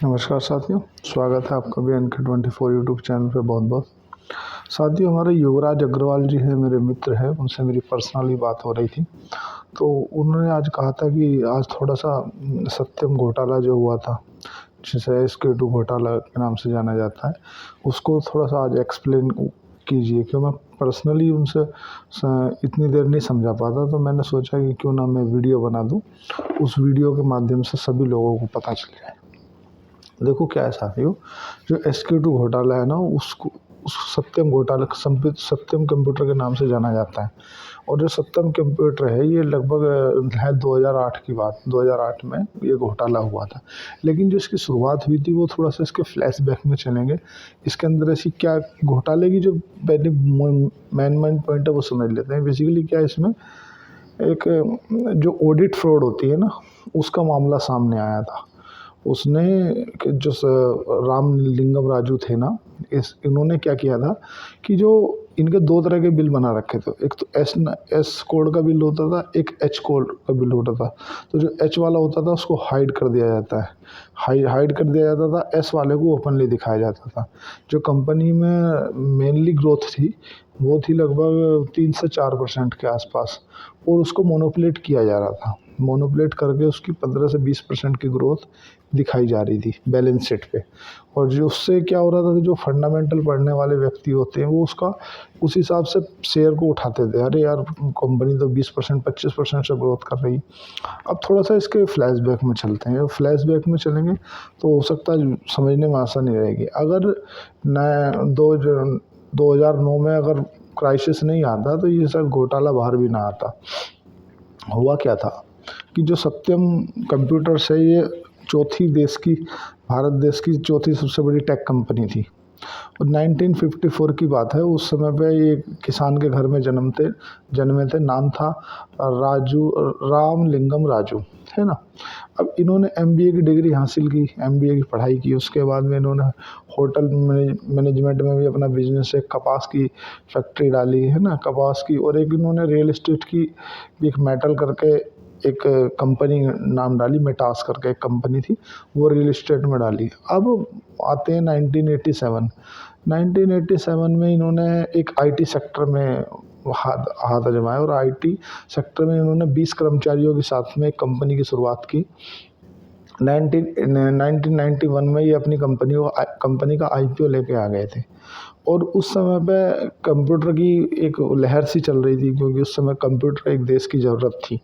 नमस्कार साथियों, स्वागत है आपका भी NK24 यूट्यूब चैनल पे बहुत बहुत। साथियों, हमारे युवराज अग्रवाल जी हैं, मेरे मित्र हैं, उनसे मेरी पर्सनली बात हो रही थी। तो उन्होंने आज कहा था कि आज थोड़ा सा सत्यम घोटाला जो हुआ था, जिसे SK2 घोटाला के नाम से जाना जाता है, उसको थोड़ा सा आज एक्सप्लेन कीजिए। क्यों मैं पर्सनली उनसे इतनी देर नहीं समझा पाता, तो मैंने सोचा कि क्यों ना मैं वीडियो बना दूँ, उस वीडियो के माध्यम से सभी लोगों को पता चल जाए। देखो क्या है साथियों, जो SK2 घोटाला है ना, उसको उस सत्यम घोटाला सत्यम कंप्यूटर के नाम से जाना जाता है। और जो सत्यम कंप्यूटर है, ये लगभग है 2008 की बात। 2008 में ये घोटाला हुआ था। लेकिन जो इसकी शुरुआत हुई थी, वो थोड़ा सा इसके फ्लैशबैक में चलेंगे। इसके अंदर ऐसी क्या घोटाले की जो पहले मेन पॉइंट है वो समझ लेते हैं। बेसिकली क्या है इसमें, एक जो ऑडिट फ्रॉड होती है ना, उसका मामला सामने आया था। उसने जो रामलिंगम राजू थे ना, इन्होंने क्या किया था कि जो इनके दो तरह के बिल बना रखे थे। एक तो एस कोड का बिल होता था, एक एच कोड का बिल होता था। तो जो एच वाला होता था उसको हाइड कर दिया जाता है, हाइड कर दिया जाता था। एस वाले को ओपनली दिखाया जाता था। जो कंपनी में मेनली ग्रोथ थी, वो थी लगभग 3 से 4% के आसपास, और उसको मोनोपलेट किया जा रहा था। मोनोपलेट करके उसकी 15 से 20% की ग्रोथ दिखाई जा रही थी बैलेंस शीट पे। और जो उससे क्या हो रहा था, जो फंडामेंटल पढ़ने वाले व्यक्ति होते हैं, वो उसका उस हिसाब से शेयर को उठाते थे। अरे यार, कंपनी तो 20% 25% से ग्रोथ कर रही। अब थोड़ा सा इसके फ्लैशबैक में चलते हैं। फ्लैशबैक में चलेंगे तो हो सकता है समझने में आसानी रहेगी। अगर न 2009 में अगर क्राइसिस नहीं आता, तो ये सब घोटाला बाहर भी ना आता। हुआ क्या था कि जो सत्यम कंप्यूटर्स है, ये भारत देश की चौथी सबसे बड़ी टेक कंपनी थी। और 1954 की बात है। उस समय पे ये किसान के घर में जन्मे थे। नाम था रामलिंगम राजू, है ना। अब इन्होंने MBA की डिग्री हासिल की, MBA की पढ़ाई की। उसके बाद में इन्होंने होटल मैनेजमेंट में भी अपना बिजनेस, एक कपास की फैक्ट्री डाली, है ना, कपास की। और एक इन्होंने रियल एस्टेट की एक मेटल करके एक कंपनी नाम डाली, मेटास करके एक कंपनी थी, वो रियल एस्टेट में डाली। अब आते हैं 1987। 1987 में इन्होंने एक IT सेक्टर में हाथ हाथ आजमाया, और IT सेक्टर में इन्होंने 20 कर्मचारियों के साथ में एक कंपनी की शुरुआत की। 1991 में ये अपनी कंपनी का IPO लेके आ गए थे। और उस समय पे कंप्यूटर की एक लहर सी चल रही थी, क्योंकि उस समय कंप्यूटर एक देश की ज़रूरत थी।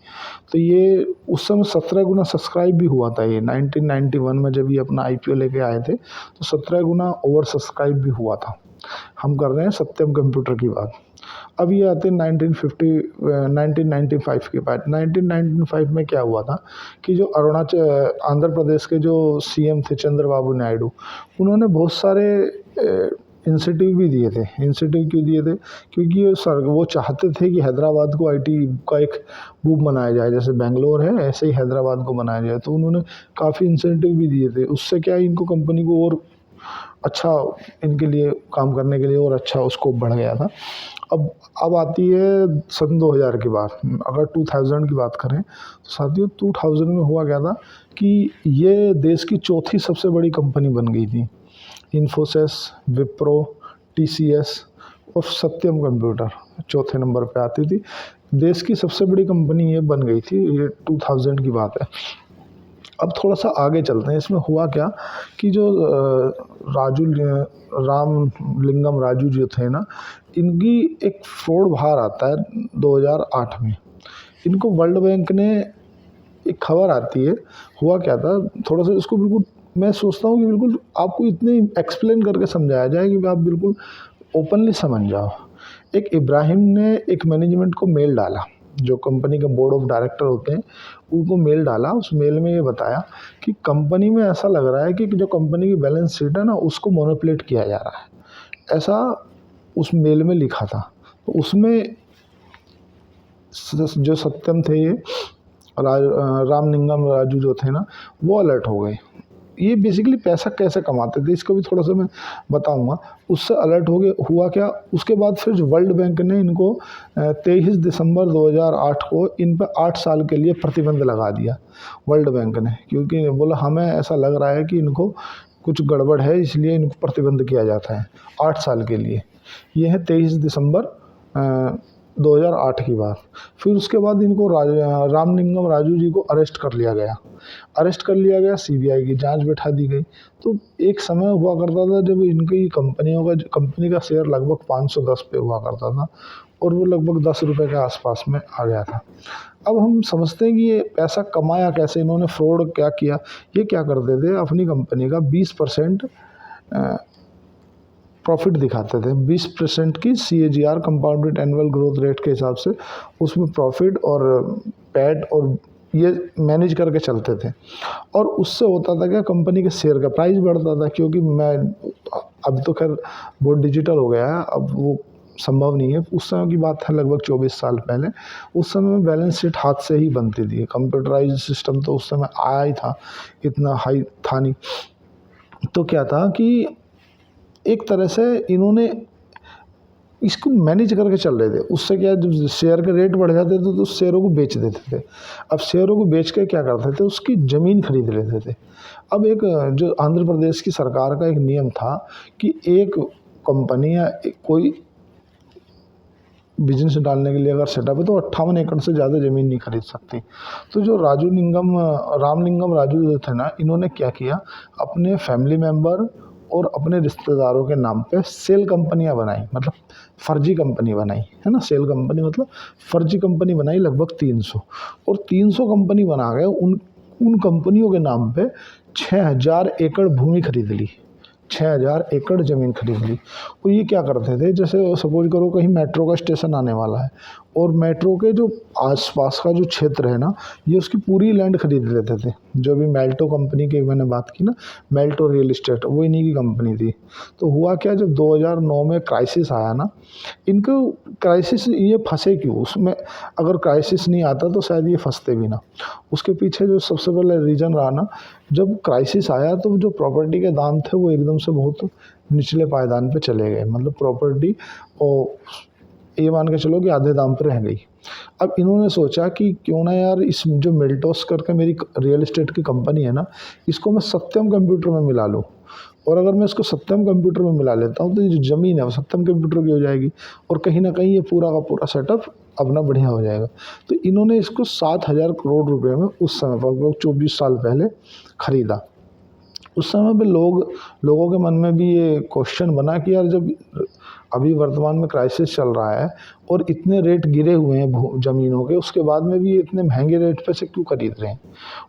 तो ये उस समय 17 गुना सब्सक्राइब भी हुआ था। ये 1991 में जब ये अपना IPO लेके आए थे, तो 17 गुना ओवर सब्सक्राइब भी हुआ था। हम कर रहे हैं सत्यम कंप्यूटर की बात। अब ये आते हैं 1995 के बाद। 1995 में क्या हुआ था कि जो आंध्र प्रदेश के जो CM थे, चंद्रबाबू नायडू, उन्होंने बहुत सारे इंसेंटिव भी दिए थे। इंसेंटिव क्यों दिए थे? क्योंकि वो चाहते थे कि हैदराबाद को IT का एक बूम बनाया जाए। जैसे बेंगलोर है, ऐसे ही हैदराबाद को बनाया जाए। तो उन्होंने काफ़ी इंसेंटिव भी दिए थे। उससे क्या है, इनको कंपनी को और अच्छा, इनके लिए काम करने के लिए और अच्छा स्कोप बढ़ गया था। अब आती है सन 2000 की बात। अगर 2000 की बात करें तो साथियों, 2000 में हुआ क्या था कि ये देश की चौथी सबसे बड़ी कंपनी बन गई थी। इन्फोसिस, विप्रो, TCS और सत्यम कंप्यूटर चौथे नंबर पे आती थी। देश की सबसे बड़ी कंपनी ये बन गई थी। ये 2000 की बात है। अब थोड़ा सा आगे चलते हैं। इसमें हुआ क्या कि जो रामलिंगम राजू जो थे ना, इनकी एक फ्रॉड बाहर आता है 2008 में। इनको वर्ल्ड बैंक ने एक खबर आती है। हुआ क्या था, थोड़ा सा इसको बिल्कुल मैं सोचता हूँ कि बिल्कुल आपको इतने एक्सप्लेन करके समझाया जाए कि आप बिल्कुल ओपनली समझ जाओ। एक इब्राहिम ने एक मैनेजमेंट को मेल डाला, जो कंपनी के बोर्ड ऑफ डायरेक्टर होते हैं, उनको मेल डाला। उस मेल में ये बताया कि कंपनी में ऐसा लग रहा है कि जो कंपनी की बैलेंस शीट है ना, उसको मोनोप्लेट किया जा रहा है। ऐसा उस मेल में लिखा था। तो उसमें जो सत्यम थे, ये रामलिंगम राजू जो थे ना, वो अलर्ट हो गए। ये बेसिकली पैसा कैसे कमाते थे इसको भी थोड़ा सा मैं बताऊंगा। उससे अलर्ट हो गए, हुआ क्या, उसके बाद फिर जो वर्ल्ड बैंक ने इनको 23 दिसंबर 2008 को इन पर 8 साल के लिए प्रतिबंध लगा दिया वर्ल्ड बैंक ने, क्योंकि बोला हमें ऐसा लग रहा है कि इनको कुछ गड़बड़ है, इसलिए इनको प्रतिबंध किया जाता है 8 साल के लिए। ये है 23 दिसंबर 2008 की बात। फिर उसके बाद इनको रामलिंगम राजू जी को अरेस्ट कर लिया गया। सीबीआई की जांच बैठा दी गई। तो एक समय हुआ करता था जब इनकी कंपनी का शेयर लगभग 510 पे हुआ करता था और वो लगभग 10 रुपये के आसपास में आ गया था। अब हम समझते हैं कि ये पैसा कमाया कैसे, इन्होंने फ्रॉड क्या किया। ये क्या करते थे, अपनी कंपनी का 20% प्रॉफिट दिखाते थे, 20% की CAGR compounded annual growth rate के हिसाब से उसमें प्रॉफिट और पैट और ये मैनेज करके चलते थे। और उससे होता था क्या, कंपनी के शेयर का प्राइस बढ़ता था। क्योंकि अब तो खैर बहुत डिजिटल हो गया है, अब वो संभव नहीं है। उस समय की बात है लगभग 24 साल पहले। उस समय बैलेंस शीट हाथ से ही बनती थी, कंप्यूटराइज सिस्टम तो उस समय आया ही था, इतना हाई था नहीं। तो क्या था कि एक तरह से इन्होंने इसको मैनेज करके चल रहे थे। उससे क्या, जब शेयर के रेट बढ़ जाते थे तो उस शेयरों को बेच देते थे। अब शेयरों को बेच के क्या करते थे, उसकी ज़मीन खरीद लेते थे। अब एक जो आंध्र प्रदेश की सरकार का एक नियम था कि एक कंपनी या कोई बिजनेस डालने के लिए अगर सेटअप है तो 58 एकड़ से ज़्यादा ज़मीन नहीं खरीद सकती। तो जो रामलिंगम राजू जो थे ना, इन्होंने क्या किया, अपने फैमिली मेम्बर और अपने रिश्तेदारों के नाम पे सेल कंपनियां बनाई, मतलब फर्जी कंपनी बनाई, है ना। सेल कंपनी मतलब फर्जी कंपनी बनाई लगभग 300, और 300 कंपनी बना गए। उन कंपनियों के नाम पे 6000 एकड़ भूमि खरीद ली, 6000 एकड़ ज़मीन खरीद ली। और ये क्या करते थे, जैसे सपोज करो कहीं मेट्रो का स्टेशन आने वाला है और मेट्रो के जो आसपास का जो क्षेत्र है ना, ये उसकी पूरी लैंड खरीद लेते थे। जो भी मेल्टो कंपनी की मैंने बात की ना, मेल्टो रियल इस्टेट, वो इन्हीं की कंपनी थी। तो हुआ क्या, जब 2009 में क्राइसिस आया ना, इनको क्राइसिस, ये फंसे क्यों उसमें, अगर क्राइसिस नहीं आता तो शायद ये फंसते भी ना। उसके पीछे जो सबसे पहले रीज़न रहा ना, जब क्राइसिस आया तो जो प्रॉपर्टी के दाम थे वो एकदम से बहुत निचले पायदान पे चले गए। मतलब प्रॉपर्टी और ये मान के चलो कि आधे दाम पर रह गई। अब इन्होंने सोचा कि क्यों ना यार, इस जो मिल्टोस करके मेरी रियल एस्टेट की कंपनी है ना, इसको मैं सत्यम कंप्यूटर में मिला लूँ। और अगर मैं इसको सत्यम कंप्यूटर में मिला लेता हूँ तो ये जो ज़मीन है वो सत्यम कंप्यूटर की हो जाएगी, और कहीं ना कहीं ये पूरा का पूरा सेटअप अपना बढ़िया हो जाएगा। तो इन्होंने इसको 7000 करोड़ रुपए में उस समय पर लगभग 24 साल पहले खरीदा। उस समय पे लोगों के मन में भी ये क्वेश्चन बना कि यार, जब अभी वर्तमान में क्राइसिस चल रहा है और इतने रेट गिरे हुए हैं ज़मीनों के, उसके बाद में भी ये इतने महंगे रेट पे से क्यों खरीद रहे हैं।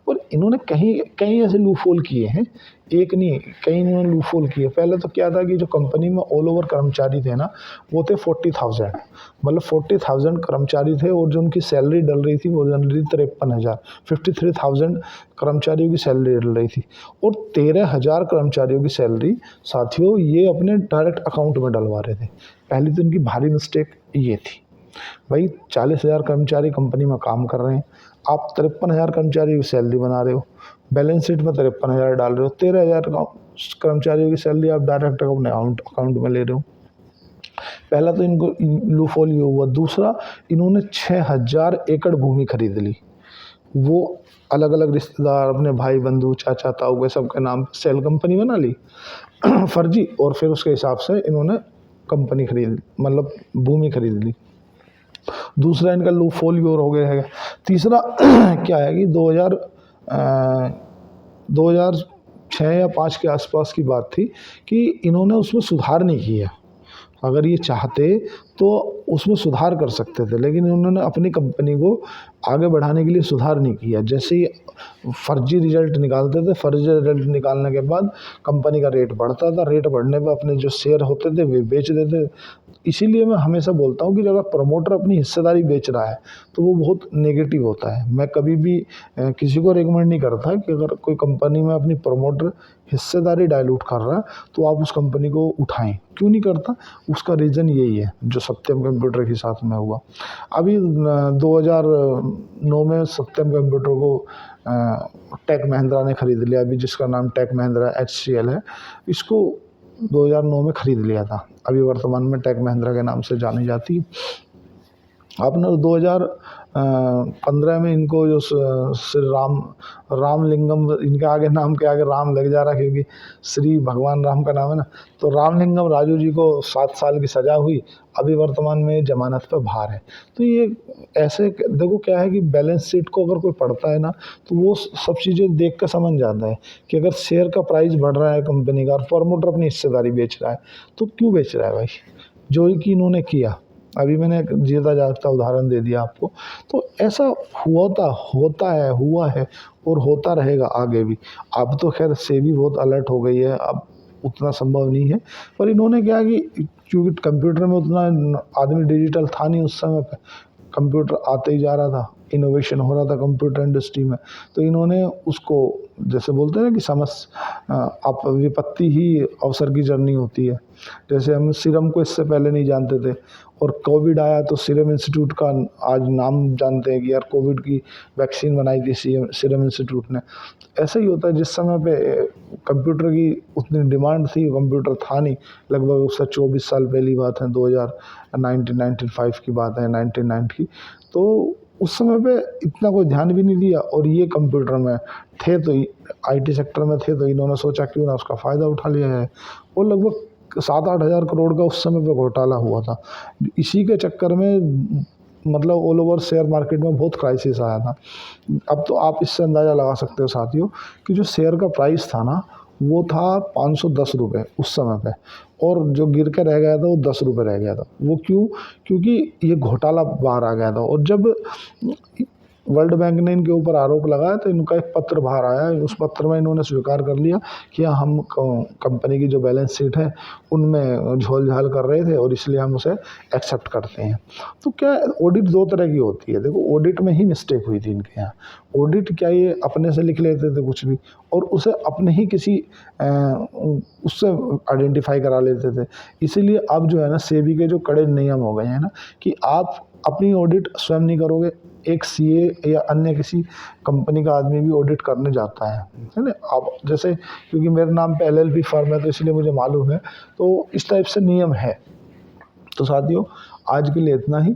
और इन्होंने कहीं ऐसे लूफोल किए हैं, एक नहीं कहीं इन्होंने लूफोल किए। पहले तो क्या था कि जो कंपनी में ऑल ओवर कर्मचारी थे ना, वो थे 40,000, मतलब 40,000 कर्मचारी थे, और जो उनकी सैलरी डल रही थी वो डल रही 53,000, 53,000 कर्मचारियों की सैलरी डल रही थी। और 13,000 कर्मचारियों की सैलरी साथियों ये अपने डायरेक्ट अकाउंट में डलवा रहे थे। पहली तो इनकी भारी मिस्टेक ये थी। भाई 40,000 कर्मचारी कंपनी में काम कर रहे हैं, आप 53,000 कर्मचारी की सैलरी बना रहे हो, बैलेंस शीट में 53,000 डाल रहे हो, 13,000 कर्मचारियों की सैलरी आप डायरेक्ट अपने अकाउंट में ले रहे हो। पहला तो इनको लूफॉल ये हुआ। दूसरा, इन्होंने 6000 एकड़ भूमि खरीद ली। वो अलग अलग रिश्तेदार, अपने भाई बंधु चाचा ताऊ के सबके नाम सेल कंपनी बना ली फर्जी, और फिर उसके हिसाब से इन्होंने कंपनी खरीद, मतलब भूमि खरीद ली। दूसरा इनका लूफॉल और हो गया है। तीसरा क्या है कि 2006 या 5 के आसपास की बात थी कि इन्होंने उसमें सुधार नहीं किया। अगर ये चाहते तो उसमें सुधार कर सकते थे, लेकिन उन्होंने अपनी कंपनी को आगे बढ़ाने के लिए सुधार नहीं किया। जैसे ही फर्जी रिजल्ट निकालते थे, फर्जी रिजल्ट निकालने के बाद कंपनी का रेट बढ़ता था, रेट बढ़ने पर अपने जो शेयर होते थे वे बेच देते। इसीलिए मैं हमेशा बोलता हूँ कि अगर प्रमोटर अपनी हिस्सेदारी बेच रहा है तो वो बहुत नेगेटिव होता है। मैं कभी भी किसी को रिकमेंड नहीं करता कि अगर कोई कंपनी में अपनी प्रमोटर हिस्सेदारी डाइल्यूट कर रहा है तो आप उस कंपनी को उठाएं। क्यों नहीं करता, उसका रीज़न यही है जो सत्यम कंप्यूटर के साथ में हुआ। अभी 2009 में सत्यम कंप्यूटर को टेक महिंद्रा ने ख़रीद लिया अभी, जिसका नाम टेक महिंद्रा HCL है। इसको 2009 में ख़रीद लिया था, अभी वर्तमान में टेक महिंद्रा के नाम से जानी जाती है। आपने 2015 में इनको जो श्री रामलिंगम, इनके आगे नाम के आगे राम लग जा रहा है क्योंकि श्री भगवान राम का नाम है ना, तो रामलिंगम राजू जी को 7 साल की सज़ा हुई, अभी वर्तमान में जमानत पर बाहर है। तो ये ऐसे देखो क्या है कि बैलेंस शीट को अगर कोई पढ़ता है ना, तो वो सब चीज़ें देख कर समझ जाता है कि अगर शेयर का प्राइस बढ़ रहा है कंपनी का और प्रमोटर अपनी हिस्सेदारी बेच रहा है, तो क्यों बेच रहा है भाई, जो कि इन्होंने किया। अभी मैंने एक जीता जागता उदाहरण दे दिया आपको। तो ऐसा होता है, हुआ है और होता रहेगा आगे भी। अब तो खैर सेबी बहुत अलर्ट हो गई है, अब उतना संभव नहीं है, पर इन्होंने क्या कि क्योंकि कंप्यूटर में उतना आदमी डिजिटल था नहीं उस समय पे, कंप्यूटर आते ही जा रहा था, इनोवेशन हो रहा था कंप्यूटर इंडस्ट्री में, तो इन्होंने उसको जैसे बोलते हैं ना कि आप विपत्ति ही अवसर की जर्नी होती है। जैसे हम सीरम को इससे पहले नहीं जानते थे और कोविड आया तो सीरम इंस्टीट्यूट का आज नाम जानते हैं कि यार कोविड की वैक्सीन बनाई थी सीरम इंस्टीट्यूट ने। ऐसा ही होता है, जिस समय पे कंप्यूटर की उतनी डिमांड थी, कंप्यूटर था नहीं, लगभग उससे 24 साल पहली बात है, 1995 की बात है, 1990 की। तो उस समय पे इतना कोई ध्यान भी नहीं दिया और ये कंप्यूटर में थे तो IT सेक्टर में थे, तो इन्होंने सोचा क्यों ना उसका फ़ायदा उठा लिया है और लगभग 7-8 हज़ार करोड़ का उस समय पे घोटाला हुआ था। इसी के चक्कर में मतलब ऑल ओवर शेयर मार्केट में बहुत क्राइसिस आया था। अब तो आप इससे अंदाज़ा लगा सकते हो साथियों कि जो शेयर का प्राइस था ना, वो था 510 रुपये उस समय पे, और जो गिर के रह गया था वो 10 रुपये रह गया था। वो क्यों? क्योंकि ये घोटाला बाहर आ गया था। और जब वर्ल्ड बैंक ने इनके ऊपर आरोप लगाया तो इनका एक पत्र बाहर आया, उस पत्र में इन्होंने स्वीकार कर लिया कि हम कंपनी की जो बैलेंस शीट है उनमें झोल झाल कर रहे थे और इसलिए हम उसे एक्सेप्ट करते हैं। तो क्या ऑडिट 2 तरह की होती है, देखो ऑडिट में ही मिस्टेक हुई थी इनके यहाँ। ऑडिट क्या ये अपने से लिख लेते थे कुछ भी और उसे अपने ही किसी उससे आइडेंटिफाई करा लेते थे। इसीलिए अब जो है ना, सेबी के जो कड़े नियम हो गए हैं ना कि आप अपनी ऑडिट स्वयं नहीं करोगे, एक CA या अन्य किसी कंपनी का आदमी भी ऑडिट करने जाता है ना। अब जैसे क्योंकि मेरे नाम पे LLP फर्म है तो इसलिए मुझे मालूम है, तो इस टाइप से नियम है। तो साथियों आज के लिए इतना ही।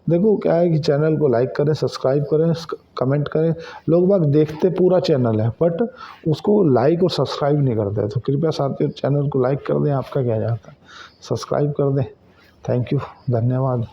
देखो क्या है कि चैनल को लाइक करें, सब्सक्राइब करें, कमेंट करें। लोग बाग देखते पूरा चैनल है बट उसको लाइक और सब्सक्राइब नहीं करते, तो कृपया साथियों चैनल को लाइक कर दें, आपका क्या जाता है, सब्सक्राइब कर दें। थैंक यू, धन्यवाद।